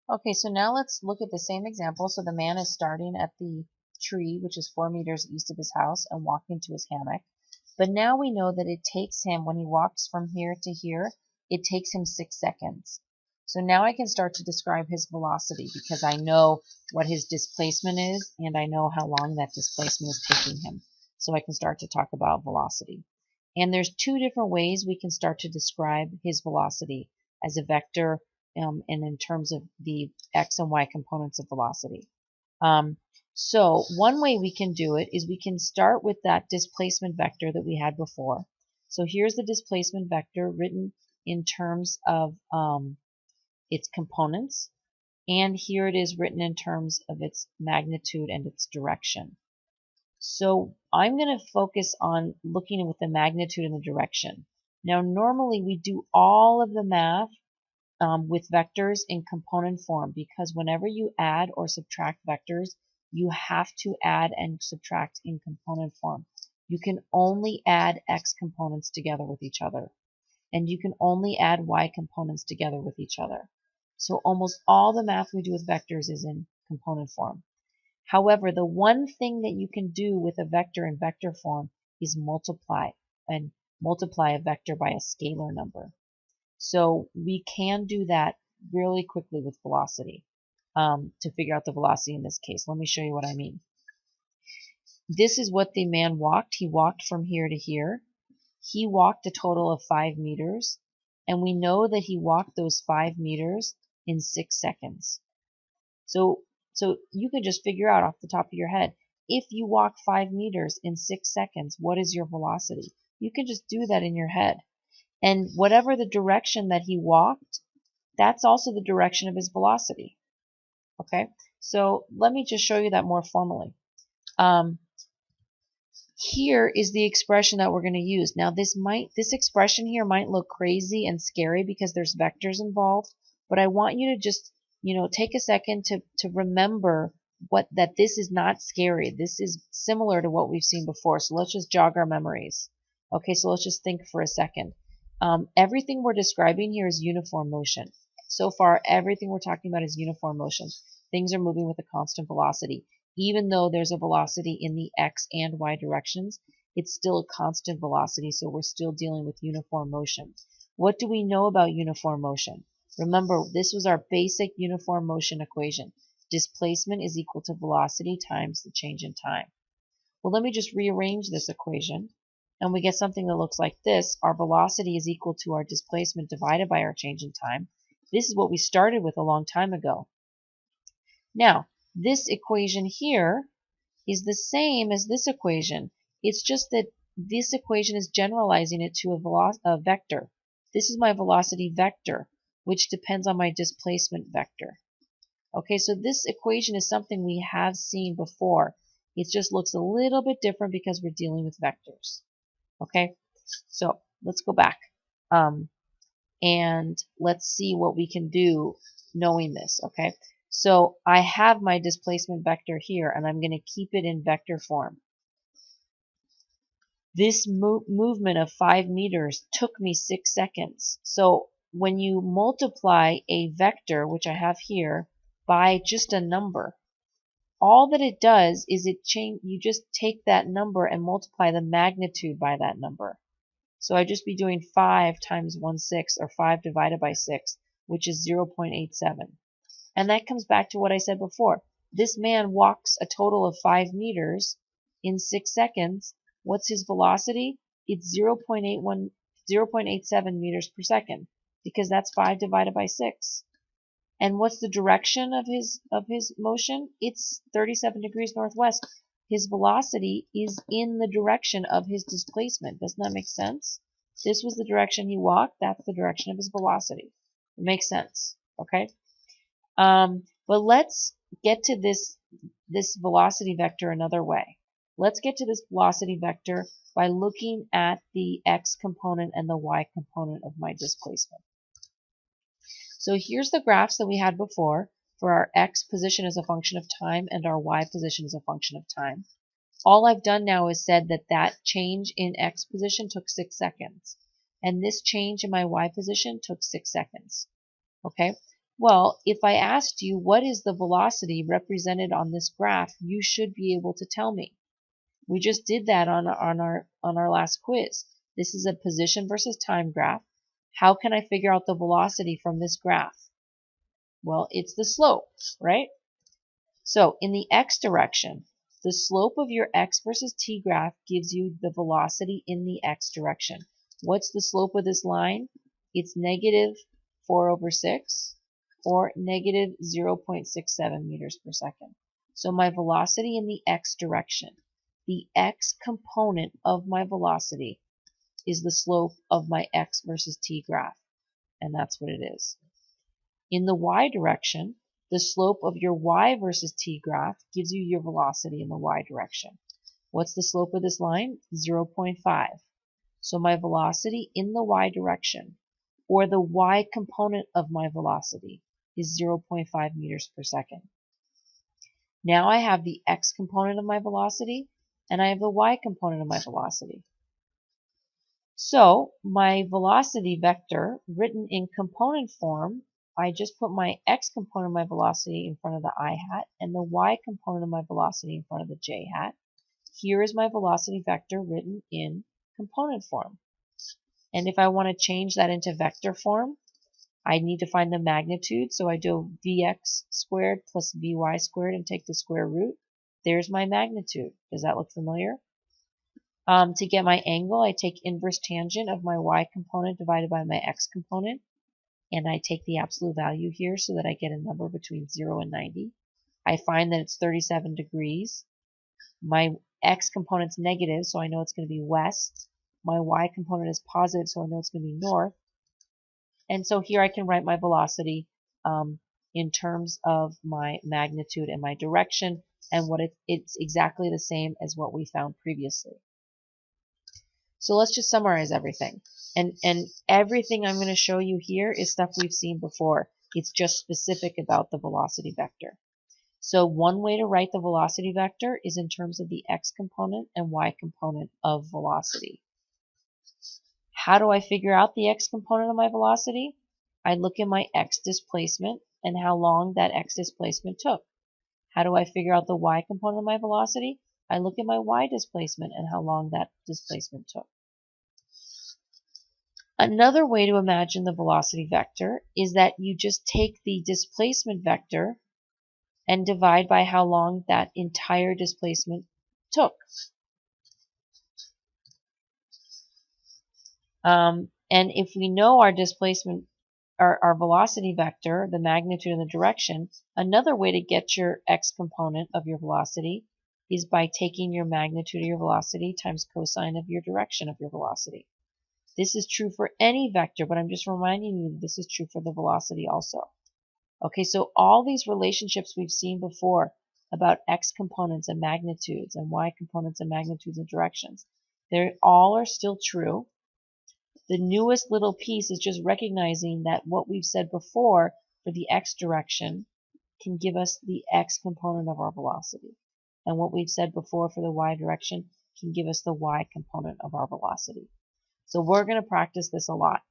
Okay, so now let's look at the same example. So the man is starting at the tree, which is 4 meters east of his house, and walking to his hammock. But now we know that it takes him, when he walks from here to here, it takes him 6 seconds. So now I can start to describe his velocity because I know what his displacement is and I know how long that displacement is taking him. So I can start to talk about velocity. And there's two different ways we can start to describe his velocity as a vector and in terms of the x and y components of velocity. Um, so one way we can do it is we can start with that displacement vector that we had before. So here's the displacement vector written in terms of its components, and here it is written in terms of its magnitude and its direction. So I'm going to focus on looking with the magnitude and the direction. Now normally we do all of the math with vectors in component form because whenever you add or subtract vectors, you have to add and subtract in component form. You can only add x components together with each other, and you can only add y components together with each other. So almost all the math we do with vectors is in component form. However, the one thing that you can do with a vector in vector form is multiply, and multiply a vector by a scalar number. So we can do that really quickly with velocity to figure out the velocity in this case. Let me show you what I mean. This is what the man walked. He walked from here to here. He walked a total of 5 meters, and we know that he walked those 5 meters in 6 seconds. So you can just figure out off the top of your head, if you walk 5 meters in 6 seconds, what is your velocity? You can just do that in your head. And whatever the direction that he walked, that's also the direction of his velocity. Okay, so let me just show you that more formally. Here is the expression that we're going to use. Now this expression here might look crazy and scary because there's vectors involved, but I want you to just, take a second to remember that this is not scary. This is similar to what we've seen before. So let's just jog our memories. Okay, so let's just think for a second. Everything we're describing here is uniform motion. So far, everything we're talking about is uniform motion. Things are moving with a constant velocity. Even though there's a velocity in the x and y directions, it's still a constant velocity, so we're still dealing with uniform motion. What do we know about uniform motion? Remember, this was our basic uniform motion equation. Displacement is equal to velocity times the change in time. Well, let me just rearrange this equation, and we get something that looks like this. Our velocity is equal to our displacement divided by our change in time. This is what we started with a long time ago. Now, this equation here is the same as this equation. It's just that this equation is generalizing it to a vector. This is my velocity vector, which depends on my displacement vector. Okay, so this equation is something we have seen before. It just looks a little bit different because we're dealing with vectors. Okay, so let's go back and let's see what we can do knowing this. Okay, so I have my displacement vector here, and I'm going to keep it in vector form. This movement of 5 meters took me 6 seconds. So when you multiply a vector, which I have here, by just a number, all that it does is you just take that number and multiply the magnitude by that number. So I'd just be doing 5 times 1/6, or 5 divided by 6, which is 0.87. And that comes back to what I said before. This man walks a total of 5 meters in 6 seconds. What's his velocity? It's 0.87 meters per second, because that's 5 divided by 6. And what's the direction of his motion? It's 37 degrees northwest. His velocity is in the direction of his displacement. Doesn't that make sense? This was the direction he walked. That's the direction of his velocity. It makes sense. Okay? But let's get to this velocity vector another way. Let's get to this velocity vector by looking at the x component and the y component of my displacement. So here's the graphs that we had before for our x position as a function of time and our y position as a function of time. All I've done now is said that change in x position took 6 seconds, and this change in my y position took 6 seconds. Okay? Well, if I asked you what is the velocity represented on this graph, you should be able to tell me. We just did that on our last quiz. This is a position versus time graph. How can I figure out the velocity from this graph? Well, it's the slope, right? So in the x direction, the slope of your x versus t graph gives you the velocity in the x direction. What's the slope of this line? It's negative 4/6 or negative 0.67 meters per second. So my velocity in the x direction, the x component of my velocity, is the slope of my x versus t graph, and that's what it is. In the y direction, the slope of your y versus t graph gives you your velocity in the y direction. What's the slope of this line? 0.5. So my velocity in the y direction, or the y component of my velocity, is 0.5 meters per second. Now I have the x component of my velocity, and I have the y component of my velocity. So my velocity vector, written in component form, I just put my x component of my velocity in front of the I hat and the y component of my velocity in front of the j hat. Here is my velocity vector written in component form. And if I want to change that into vector form, I need to find the magnitude. So I do vx squared plus vy squared and take the square root. There's my magnitude. Does that look familiar? To get my angle, I take inverse tangent of my y component divided by my x component. And I take the absolute value here so that I get a number between 0 and 90. I find that it's 37 degrees. My x component's negative, so I know it's going to be west. My y component is positive, so I know it's going to be north. And so here I can write my velocity in terms of my magnitude and my direction, and what it's exactly the same as what we found previously. So let's just summarize everything. And everything I'm going to show you here is stuff we've seen before. It's just specific about the velocity vector. So one way to write the velocity vector is in terms of the x component and y component of velocity. How do I figure out the x component of my velocity? I look at my x displacement and how long that x displacement took. How do I figure out the y component of my velocity? I look at my y displacement and how long that displacement took. Another way to imagine the velocity vector is that you just take the displacement vector and divide by how long that entire displacement took. And if we know our displacement, our velocity vector, the magnitude and the direction, another way to get your x component of your velocity is by taking your magnitude of your velocity times cosine of your direction of your velocity. This is true for any vector, but I'm just reminding you this is true for the velocity also. Okay, so all these relationships we've seen before about x components and magnitudes and y components and magnitudes and directions, they all are still true. The newest little piece is just recognizing that what we've said before for the x direction can give us the x component of our velocity. And what we've said before for the y direction can give us the y component of our velocity. So we're going to practice this a lot.